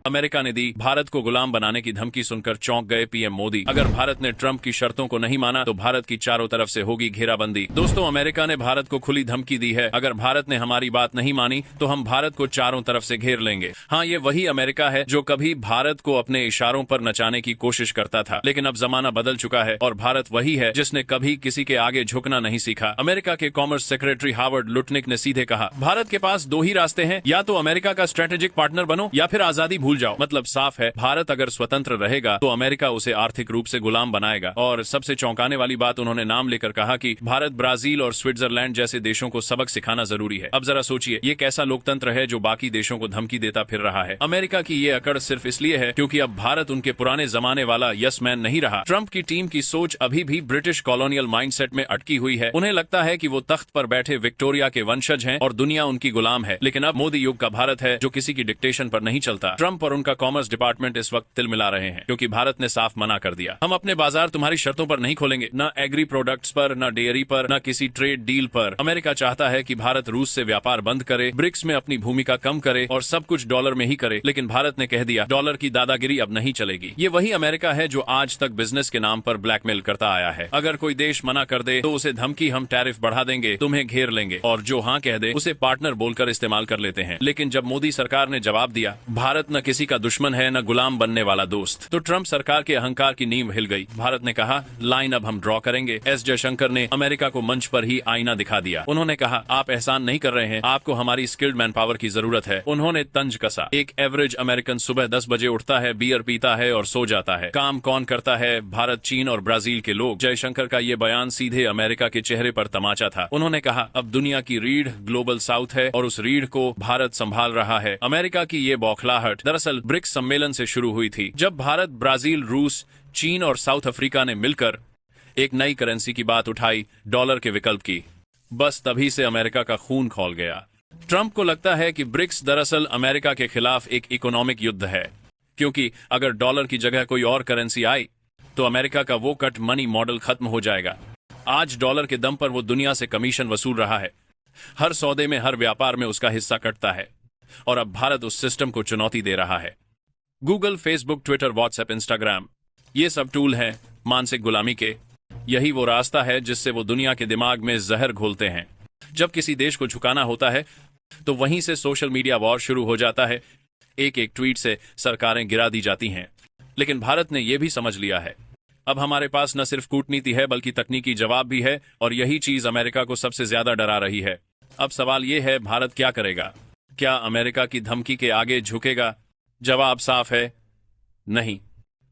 America ने दी। भारत को गुलाम बनाने की धमकी सुनकर चौंक गए पीएम मोदी। अगर भारत ने ट्रंप की शर्तों को नहीं माना तो भारत की चारों तरफ से होगी घेराबंदी। दोस्तों, अमेरिका ने भारत को खुली धमकी दी है। अगर भारत ने हमारी बात नहीं मानी तो हम भारत को चारों तरफ से घेर लेंगे। हाँ, ये वही अमेरिका है जो कभी भारत को अपने इशारों पर नचाने की कोशिश करता था, लेकिन अब जमाना बदल चुका है और भारत वही है जिसने कभी किसी के आगे झुकना नहीं सीखा। अमेरिका के कॉमर्स सेक्रेटरी हावर्ड लुटनिक ने सीधे कहा, भारत के पास दो ही रास्ते हैं, या तो अमेरिका का स्ट्रेटेजिक पार्टनर बनो या फिर आजादी भूल जाओ। मतलब साफ है, भारत अगर स्वतंत्र रहेगा तो अमेरिका उसे आर्थिक रूप से गुलाम बनाएगा। और सबसे चौंकाने वाली बात, उन्होंने नाम लेकर कहा कि भारत, ब्राजील और स्विट्जरलैंड जैसे देशों को सबक सिखाना जरूरी है। अब जरा सोचिए, ये कैसा लोकतंत्र है जो बाकी देशों को धमकी देता फिर रहा है। अमेरिका की ये अकड़ सिर्फ इसलिए है क्योंकि अब भारत उनके पुराने जमाने वाला यस मैन नहीं रहा। ट्रंप की टीम की सोच अभी भी ब्रिटिश कॉलोनियल माइंडसेट में अटकी हुई है। उन्हें लगता है कि वो तख्त पर बैठे विक्टोरिया के वंशज हैं और दुनिया उनकी गुलाम है। लेकिन अब मोदी युग का भारत है जो किसी की डिक्टेशन पर नहीं चलता। ट्रंप और उनका कॉमर्स डिपार्टमेंट इस वक्त तिल मिला रहे हैं क्योंकि भारत ने साफ मना कर दिया, हम अपने बाजार तुम्हारी शर्तों पर नहीं खोलेंगे, न एग्री प्रोडक्ट्स पर, न डेयरी पर, न किसी ट्रेड डील पर। अमेरिका चाहता है कि भारत रूस से व्यापार बंद करे, ब्रिक्स में अपनी भूमिका कम करे और सब कुछ डॉलर में ही करे। लेकिन भारत ने कह दिया, डॉलर की दादागिरी अब नहीं चलेगी। ये वही अमेरिका है जो आज तक बिजनेस के नाम पर ब्लैकमेल करता आया है। अगर कोई देश मना कर दे तो उसे धमकी, हम टैरिफ बढ़ा देंगे, तुम्हें घेर लेंगे, और जो हाँ कह दे उसे पार्टनर बोलकर इस्तेमाल कर लेते हैं। लेकिन जब मोदी सरकार ने जवाब दिया, भारत न किसी का दुश्मन है न गुलाम बनने वाला दोस्त, तो ट्रंप सरकार के अहंकार की नींव हिल गई। भारत ने कहा, लाइन अब हम ड्रॉ करेंगे। एस जयशंकर ने अमेरिका को मंच पर ही आईना दिखा दिया। उन्होंने कहा, आप एहसान नहीं कर रहे हैं, आपको हमारी स्किल्ड मैन पावर की जरूरत है। उन्होंने तंज कसा, एक एवरेज अमेरिकन सुबह 10 बजे उठता है, बियर पीता है और सो जाता है। काम कौन करता है? भारत, चीन और ब्राजील के लोग। जयशंकर का ये बयान सीधे अमेरिका के चेहरे पर तमाचा था। उन्होंने कहा, अब दुनिया की रीढ़ ग्लोबल साउथ है और उस रीढ़ को भारत संभाल रहा है। अमेरिका की ये बौखलाहट दरअसल ब्रिक्स सम्मेलन से शुरू हुई थी, जब भारत, ब्राजील, रूस, चीन और साउथ अफ्रीका ने मिलकर एक नई करेंसी की बात उठाई, डॉलर के विकल्प की। बस तभी से अमेरिका का खून खौल गया। ट्रंप को लगता है कि ब्रिक्स दरअसल अमेरिका के खिलाफ एक इकोनॉमिक युद्ध है, क्योंकि अगर डॉलर की जगह कोई और करेंसी आई तो अमेरिका का वो कट मनी मॉडल खत्म हो जाएगा। आज डॉलर के दम पर वो दुनिया से कमीशन वसूल रहा है, हर सौदे में, हर व्यापार में उसका हिस्सा कटता है, और अब भारत उस सिस्टम को चुनौती दे रहा है। Google, Facebook, Twitter, WhatsApp, Instagram, ये सब टूल हैं मानसिक गुलामी के। यही वो रास्ता है जिससे वो दुनिया के दिमाग में जहर घोलते हैं। जब किसी देश को झुकाना होता है तो वहीं से सोशल मीडिया वॉर शुरू हो जाता है। एक एक ट्वीट से सरकारें गिरा दी जाती हैं। लेकिन भारत ने यह भी समझ लिया है, अब हमारे पास न सिर्फ कूटनीति है बल्कि तकनीकी जवाब भी है, और यही चीज अमेरिका को सबसे ज्यादा डरा रही है। अब सवाल यह है, भारत क्या करेगा? क्या अमेरिका की धमकी के आगे झुकेगा? जवाब साफ है, नहीं।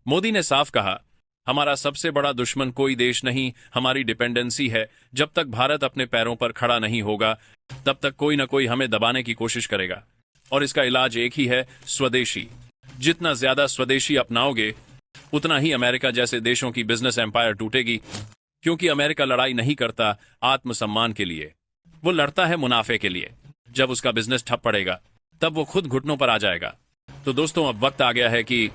मोदी ने साफ कहा, हमारा सबसे बड़ा दुश्मन कोई देश नहीं, हमारी डिपेंडेंसी है। जब तक भारत अपने पैरों पर खड़ा नहीं होगा तब तक कोई न कोई हमें दबाने की कोशिश करेगा, और इसका इलाज एक ही है, स्वदेशी। जितना ज्यादा स्वदेशी अपनाओगे उतना ही अमेरिका जैसे देशों की बिजनेस एम्पायर टूटेगी, क्योंकि अमेरिका लड़ाई नहीं करता आत्मसम्मान के लिए, वो लड़ता है मुनाफे के लिए। जब उसका बिजनेस ठप पड़ेगा तब वो खुद घुटनों पर आ जाएगा। तो दोस्तों, अब वक्त आ गया है कि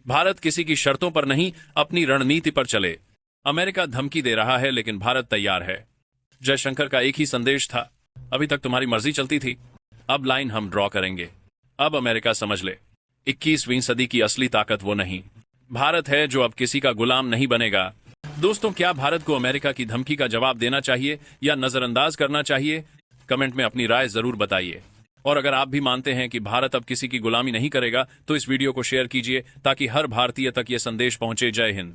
भारत किसी की शर्तों पर नहीं, अपनी रणनीति पर चले। अमेरिका धमकी दे रहा है लेकिन भारत तैयार है। जयशंकर का एक ही संदेश था, अभी तक तुम्हारी मर्जी चलती थी, अब लाइन हम ड्रॉ करेंगे। अब अमेरिका समझ ले, 21वीं सदी की असली ताकत वो नहीं, भारत है जो अब किसी का गुलाम नहीं बनेगा। दोस्तों, क्या भारत को अमेरिका की धमकी का जवाब देना चाहिए या नजरअंदाज करना चाहिए? कमेंट में अपनी राय जरूर बताइए। और अगर आप भी मानते हैं कि भारत अब किसी की गुलामी नहीं करेगा तो इस वीडियो को शेयर कीजिए ताकि हर भारतीय तक ये संदेश पहुंचे। जय हिंद।